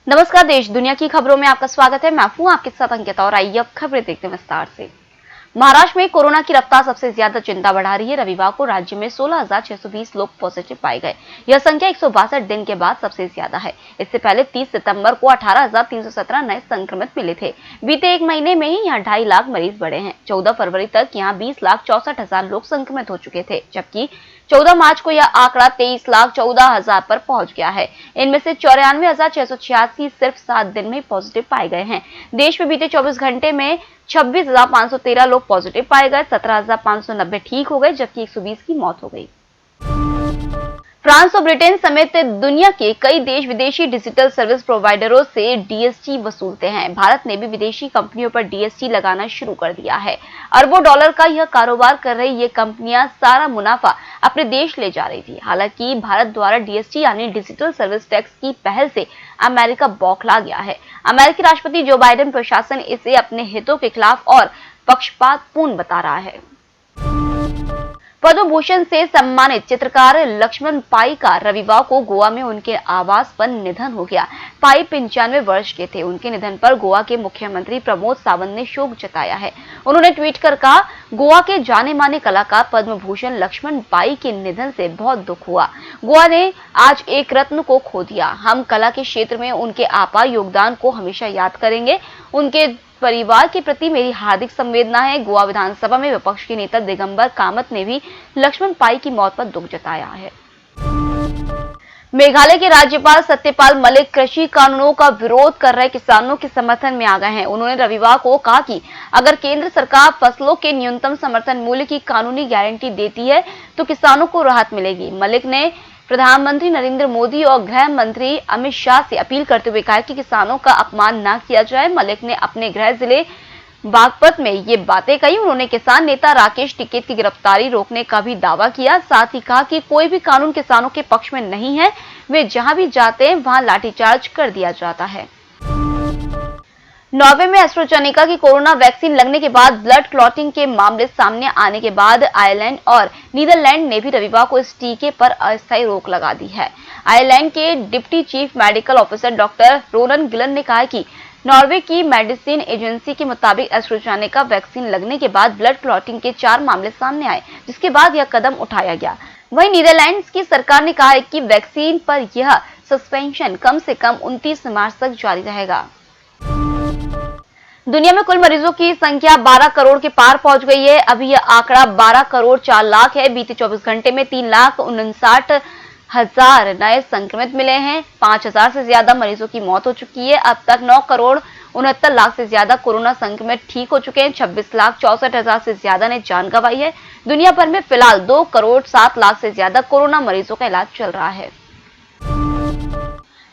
नमस्कार, देश दुनिया की खबरों में आपका स्वागत है। मैं हूं आपके साथ अंकिता और आइए अब खबरें देखते हैं विस्तार से। महाराष्ट्र में कोरोना की रफ्तार सबसे ज्यादा चिंता बढ़ा रही है। रविवार को राज्य में 16,620 लोग पॉजिटिव पाए गए। यह संख्या 162 दिन के बाद सबसे ज्यादा है। इससे पहले 30 सितंबर को 18,317 नए संक्रमित मिले थे। बीते एक महीने में ही यहाँ 2.5 लाख मरीज बढ़े हैं। 14 फरवरी तक यहाँ 20,64,000 लोग संक्रमित हो चुके थे, जबकि 14 मार्च को यह आंकड़ा 23,14,000 पर पहुंच गया है। इनमें से 94,686 सिर्फ 7 दिन में पॉजिटिव पाए गए हैं। देश में बीते 24 घंटे में 26,513 लोग पॉजिटिव पाए गए, 17,590 ठीक हो गए, जबकि 120 की मौत हो गई। फ्रांस और ब्रिटेन समेत दुनिया के कई देश विदेशी डिजिटल सर्विस प्रोवाइडरों से डीएसटी वसूलते हैं। भारत ने भी विदेशी कंपनियों पर डीएसटी लगाना शुरू कर दिया है। अरबों डॉलर का यह कारोबार कर रही ये कंपनियां सारा मुनाफा अपने देश ले जा रही थी। हालांकि भारत द्वारा डीएसटी यानी डिजिटल सर्विस टैक्स की पहल से अमेरिका बौखला गया है। अमेरिकी राष्ट्रपति जो बाइडेन प्रशासन इसे अपने हितों के खिलाफ और पक्षपातपूर्ण बता रहा है। पद्म भूषण से सम्मानित चित्रकार लक्ष्मण पाई का रविवार को गोवा में उनके आवास पर निधन हो गया। पाई 95 वर्ष के थे। उनके निधन पर गोवा के मुख्यमंत्री प्रमोद सावंत ने शोक जताया है। उन्होंने ट्वीट कर कहा, गोवा के जाने माने कलाकार पद्म भूषण लक्ष्मण पाई के निधन से बहुत दुख हुआ। गोवा ने आज एक रत्न को खो दिया। हम कला के क्षेत्र में उनके अपार योगदान को हमेशा याद करेंगे। उनके परिवार के प्रति मेरी हार्दिक संवेदना है। गोवा विधानसभा में विपक्ष के नेता दिगंबर कामत ने भी लक्ष्मण पाई की मौत पर दुख जताया है। मेघालय के राज्यपाल सत्यपाल मलिक कृषि कानूनों का विरोध कर रहे किसानों के समर्थन में आ गए हैं। उन्होंने रविवार को कहा कि अगर केंद्र सरकार फसलों के न्यूनतम समर्थन मूल्य की कानूनी गारंटी देती है तो किसानों को राहत मिलेगी। मलिक ने प्रधानमंत्री नरेंद्र मोदी और गृह मंत्री अमित शाह से अपील करते हुए कहा कि किसानों का अपमान न किया जाए। मलिक ने अपने गृह जिले बागपत में ये बातें कही। उन्होंने किसान नेता राकेश टिकैत की गिरफ्तारी रोकने का भी दावा किया। साथ ही कहा कि कोई भी कानून किसानों के पक्ष में नहीं है। वे जहां भी जाते हैं वहां लाठीचार्ज कर दिया जाता है। नॉर्वे में एस्ट्राजेनेका की कोरोना वैक्सीन लगने के बाद ब्लड क्लॉटिंग के मामले सामने आने के बाद आयरलैंड और नीदरलैंड ने भी रविवार को इस टीके पर अस्थायी रोक लगा दी है। आयरलैंड के deputy chief medical officer doctor Ronan Glynn ने कहा कि नॉर्वे की मेडिसिन एजेंसी के मुताबिक एस्ट्राजेनेका वैक्सीन लगने के बाद ब्लड क्लॉटिंग के 4 मामले सामने आए, जिसके बाद यह कदम उठाया गया। वहीं नीदरलैंड्स की सरकार ने कहा है कि वैक्सीन पर यह सस्पेंशन कम से कम 29 मार्च तक जारी रहेगा। दुनिया में कुल मरीजों की संख्या 12 करोड़ के पार पहुंच गई है। अभी यह आंकड़ा 12 करोड़ 4 लाख है। बीते 24 घंटे में 3,59,000 नए संक्रमित मिले हैं। 5,000 से ज्यादा मरीजों की मौत हो चुकी है। अब तक 9 करोड़ 69 लाख से ज्यादा कोरोना संक्रमित ठीक हो चुके हैं। 26,64,000 से ज्यादा ने जान गंवाई है। दुनिया भर में फिलहाल 2 करोड़ 7 लाख से ज्यादा कोरोना मरीजों का इलाज चल रहा है।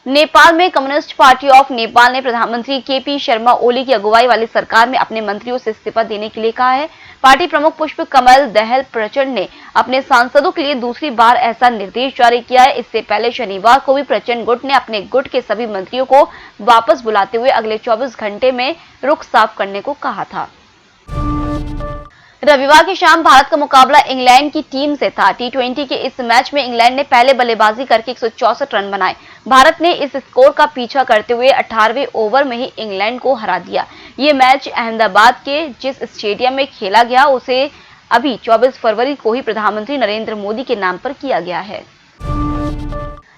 नेपाल में कम्युनिस्ट पार्टी ऑफ नेपाल ने प्रधानमंत्री केपी शर्मा ओली की अगुवाई वाली सरकार में अपने मंत्रियों से इस्तीफा देने के लिए कहा है। पार्टी प्रमुख पुष्प कमल दहल प्रचंड ने अपने सांसदों के लिए दूसरी बार ऐसा निर्देश जारी किया है। इससे पहले शनिवार को भी प्रचंड गुट ने अपने गुट के सभी मंत्रियों को वापस बुलाते हुए अगले 24 घंटे में रुख साफ करने को कहा था। रविवार की शाम भारत का मुकाबला इंग्लैंड की टीम से था। टी20 के इस मैच में इंग्लैंड ने पहले बल्लेबाजी करके 164 रन बनाए। भारत ने इस स्कोर का पीछा करते हुए 18वें ओवर में ही इंग्लैंड को हरा दिया। ये मैच अहमदाबाद के जिस स्टेडियम में खेला गया उसे अभी 24 फरवरी को ही प्रधानमंत्री नरेंद्र मोदी के नाम पर किया गया है।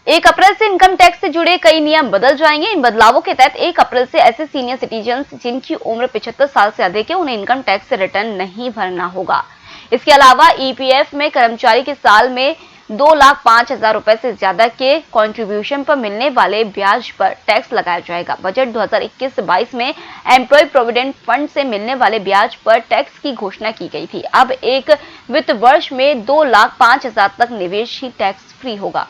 1 अप्रैल से इनकम टैक्स से जुड़े कई नियम बदल जाएंगे। इन बदलावों के तहत 1 अप्रैल से ऐसे सीनियर सिटीजन जिनकी उम्र 75 साल से अधिक है उन्हें इनकम टैक्स से रिटर्न नहीं भरना होगा। इसके अलावा ईपीएफ में कर्मचारी के साल में 2,05,000 रुपए से ज्यादा के कंट्रीब्यूशन पर मिलने वाले ब्याज पर टैक्स लगाया जाएगा। बजट 2021-22 में एम्प्लॉय प्रोविडेंट फंड से मिलने वाले ब्याज पर टैक्स की घोषणा की गई थी। अब एक वित्त वर्ष में 2,05,000 तक निवेश ही टैक्स फ्री होगा।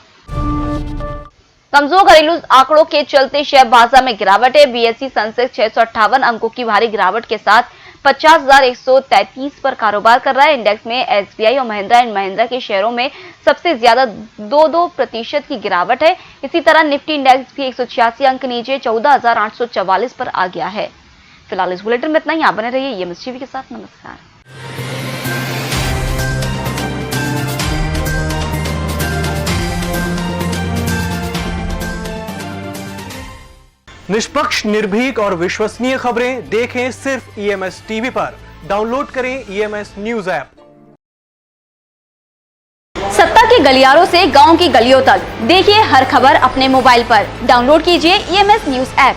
कमजोर घरेलू आंकड़ों के चलते शेयर बाजार में गिरावट है। बीएसई सेंसेक्स 658 अंकों की भारी गिरावट के साथ 50,133 पर कारोबार कर रहा है। इंडेक्स में एसबीआई और महिंद्रा एंड महिंद्रा के शेयरों में सबसे ज्यादा 2% की गिरावट है। इसी तरह निफ्टी इंडेक्स भी 186 अंक नीचे 14,844 पर आ गया है। फिलहाल इस बुलेटिन में इतना ही। आप बने रहिए एमएस टीवी के साथ। नमस्कार। निष्पक्ष, निर्भीक और विश्वसनीय खबरें देखें सिर्फ ईएमएस टीवी पर। डाउनलोड करें ईएमएस न्यूज ऐप। सत्ता के गलियारों से गांव की गलियों तक देखिए हर खबर अपने मोबाइल पर। डाउनलोड कीजिए ईएमएस न्यूज ऐप।